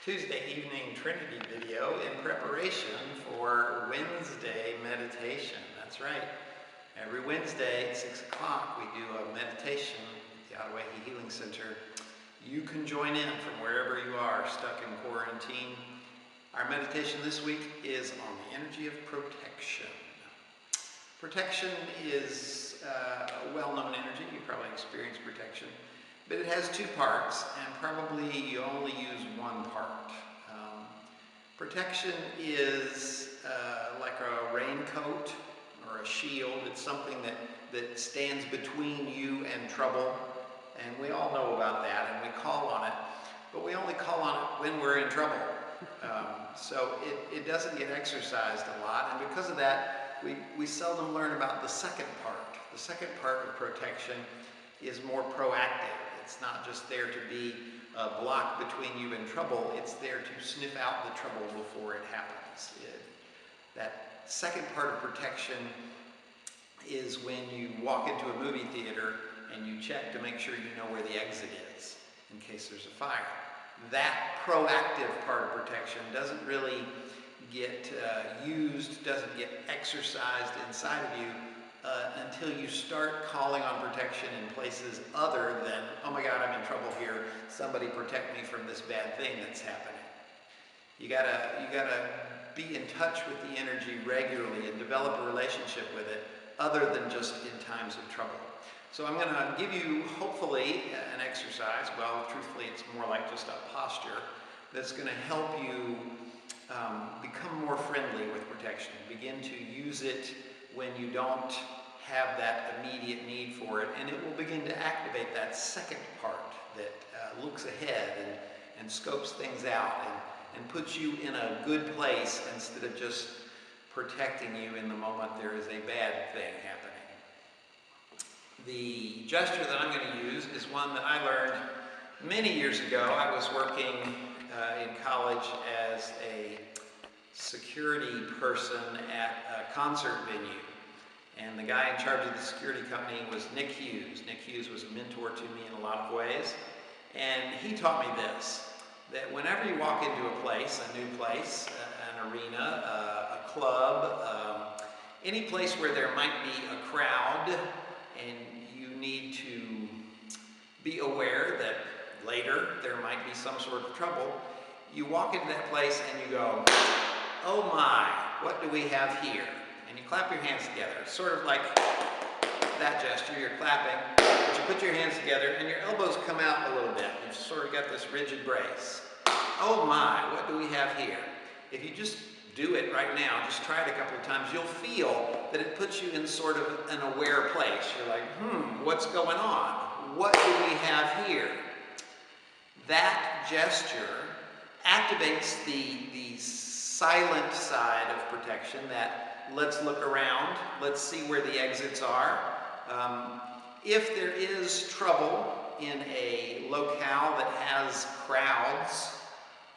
Tuesday evening Trinity video in preparation for Wednesday meditation. That's right. Every Wednesday at 6 o'clock we do a meditation at the Adawehi Healing Center. You can join in from wherever you are stuck in quarantine. Our meditation this week is on the energy of protection. Protection is a well-known energy. You probably experienced protection. But it has two parts, and probably you only use one part. Protection is like a raincoat or a shield. It's something that stands between you and trouble, and we all know about that, and we call on it, but we only call on it when we're in trouble. So it doesn't get exercised a lot, and because of that, we seldom learn about the second part. The second part of protection is more proactive. It's not just there to be a block between you and trouble, it's there to sniff out the trouble before it happens. That second part of protection is when you walk into a movie theater and you check to make sure you know where the exit is in case there's a fire. That proactive part of protection doesn't really get used, doesn't get exercised inside of you until you start calling on protection in places other than, oh my God, I'm in trouble here, somebody protect me from this bad thing that's happening. You gotta be in touch with the energy regularly and develop a relationship with it other than just in times of trouble. So I'm gonna give you, hopefully, an exercise, well, truthfully, it's more like just a posture, that's gonna help you become more friendly with protection. Begin to use it when you don't have that immediate need for it, and it will begin to activate that second part that looks ahead and scopes things out and puts you in a good place instead of just protecting you in the moment there is a bad thing happening. The gesture that I'm going to use is one that I learned many years ago. I was working in college as a security person at a concert venue. And the guy in charge of the security company was Nick Hughes. Nick Hughes was a mentor to me in a lot of ways. And he taught me this, that whenever you walk into a place, a new place, an arena, a club, any place where there might be a crowd and you need to be aware that later there might be some sort of trouble, you walk into that place and you go, oh my, what do we have here? And you clap your hands together. It's sort of like that gesture, you're clapping, but you put your hands together and your elbows come out a little bit. You've sort of got this rigid brace. Oh my, what do we have here? If you just do it right now, just try it a couple of times, you'll feel that it puts you in sort of an aware place. You're like, what's going on? What do we have here? That gesture activates the silent side of protection, that let's look around, let's see where the exits are. If there is trouble in a locale that has crowds,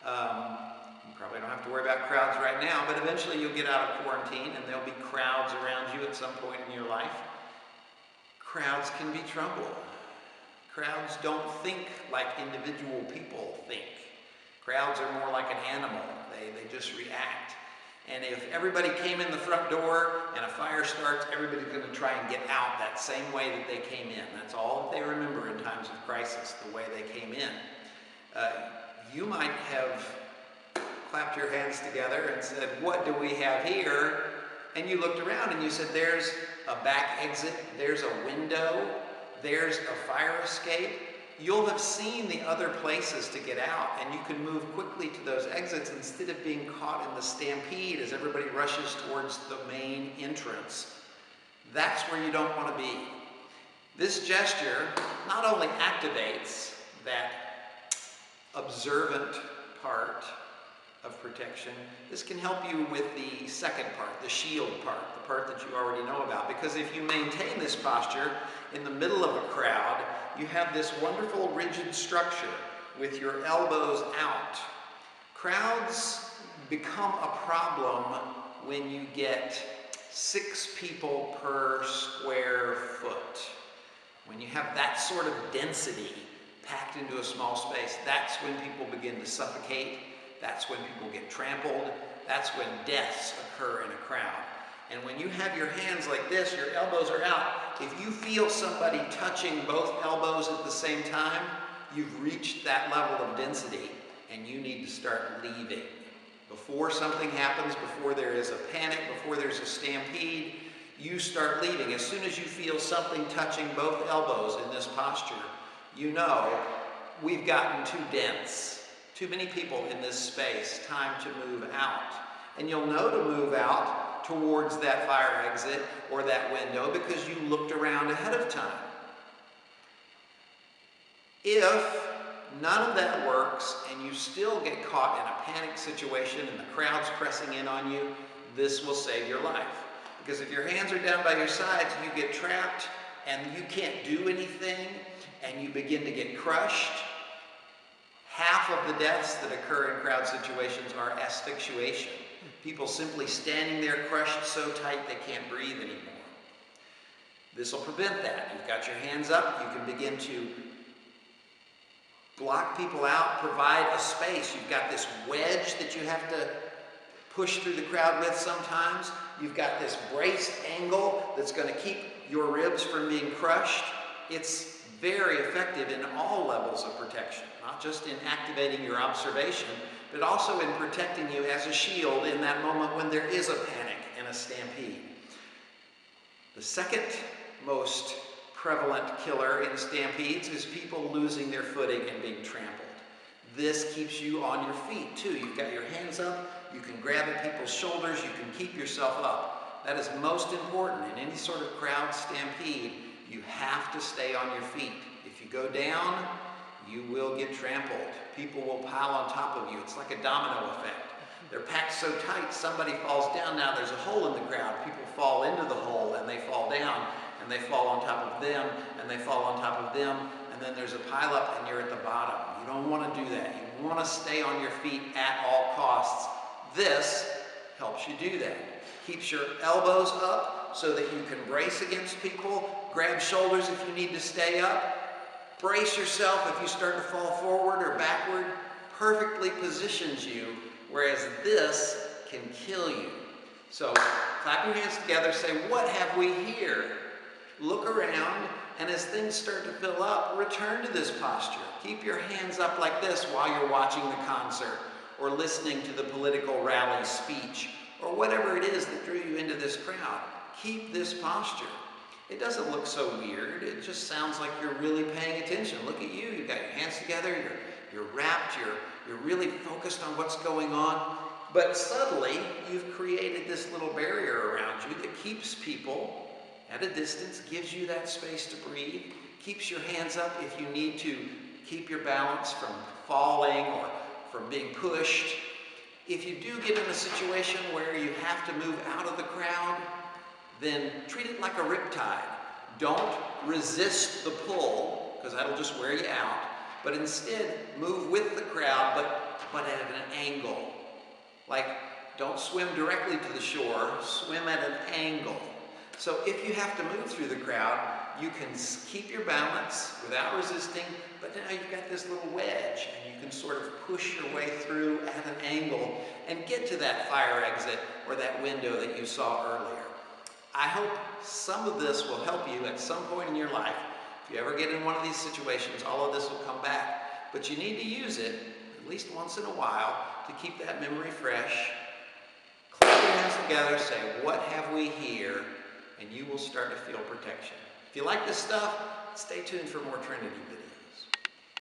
you probably don't have to worry about crowds right now, but eventually you'll get out of quarantine and there'll be crowds around you at some point in your life. Crowds can be trouble. Crowds don't think like individual people think. Crowds are more like an animal. They just react. And if everybody came in the front door and a fire starts, everybody's going to try and get out that same way that they came in. That's all that they remember in times of crisis, the way they came in. You might have clapped your hands together and said, what do we have here? And you looked around and you said, there's a back exit, there's a window, there's a fire escape. You'll have seen the other places to get out, and you can move quickly to those exits instead of being caught in the stampede as everybody rushes towards the main entrance. That's where you don't want to be. This gesture not only activates that observant part of protection, this can help you with the second part, the shield part, the part that you already know about. Because if you maintain this posture in the middle of a crowd, you have this wonderful rigid structure with your elbows out. Crowds become a problem when you get 6 people per square foot. When you have that sort of density packed into a small space, that's when people begin to suffocate That's when people get trampled. That's when deaths occur in a crowd. And when you have your hands like this, your elbows are out. If you feel somebody touching both elbows at the same time, you've reached that level of density and you need to start leaving. Before something happens, before there is a panic, before there's a stampede, you start leaving. As soon as you feel something touching both elbows in this posture, you know we've gotten too dense. Too many people in this space, time to move out. And you'll know to move out towards that fire exit or that window because you looked around ahead of time. If none of that works and you still get caught in a panic situation and the crowd's pressing in on you, this will save your life. Because if your hands are down by your sides, you get trapped and you can't do anything and you begin to get crushed. Half of the deaths that occur in crowd situations are asphyxiation. People simply standing there crushed so tight they can't breathe anymore. This will prevent that. You've got your hands up, you can begin to block people out, provide a space. You've got this wedge that you have to push through the crowd with sometimes. You've got this braced angle that's going to keep your ribs from being crushed. It's very effective in all levels of protection, not just in activating your observation, but also in protecting you as a shield in that moment when there is a panic and a stampede. The second most prevalent killer in stampedes is people losing their footing and being trampled. This keeps you on your feet too. You've got your hands up, you can grab at people's shoulders, you can keep yourself up. That is most important in any sort of crowd stampede. You have to stay on your feet. If you go down, you will get trampled. People will pile on top of you. It's like a domino effect. They're packed so tight, somebody falls down. Now there's a hole in the crowd. People fall into the hole and they fall down, and they fall on top of them, and they fall on top of them, and then there's a pile up and you're at the bottom. You don't want to do that. You want to stay on your feet at all costs. This helps you do that. Keeps your elbows up so that you can brace against people, grab shoulders if you need to stay up, brace yourself if you start to fall forward or backward. Perfectly positions you, whereas this can kill you. So clap your hands together, say, what have we here? Look around, and as things start to fill up, return to this posture. Keep your hands up like this while you're watching the concert or listening to the political rally speech or whatever it is that drew you into this crowd. Keep this posture. It doesn't look so weird. It just sounds like you're really paying attention. Look at you. You've got your hands together. You're rapt. You're really focused on what's going on. But subtly, you've created this little barrier around you that keeps people at a distance, gives you that space to breathe, keeps your hands up if you need to keep your balance from falling or from being pushed. If you do get in a situation where you have to move out of the crowd, then treat it like a riptide. Don't resist the pull, because that'll just wear you out, but instead move with the crowd, but at an angle. Like, don't swim directly to the shore, swim at an angle. So if you have to move through the crowd, you can keep your balance without resisting, but now you've got this little wedge, and you can sort of push your way through at an angle and get to that fire exit or that window that you saw earlier. I hope some of this will help you at some point in your life. If you ever get in one of these situations, all of this will come back, but you need to use it at least once in a while to keep that memory fresh. Clap your hands together, say, what have we here? And you will start to feel protection. If you like this stuff, stay tuned for more Trinity videos.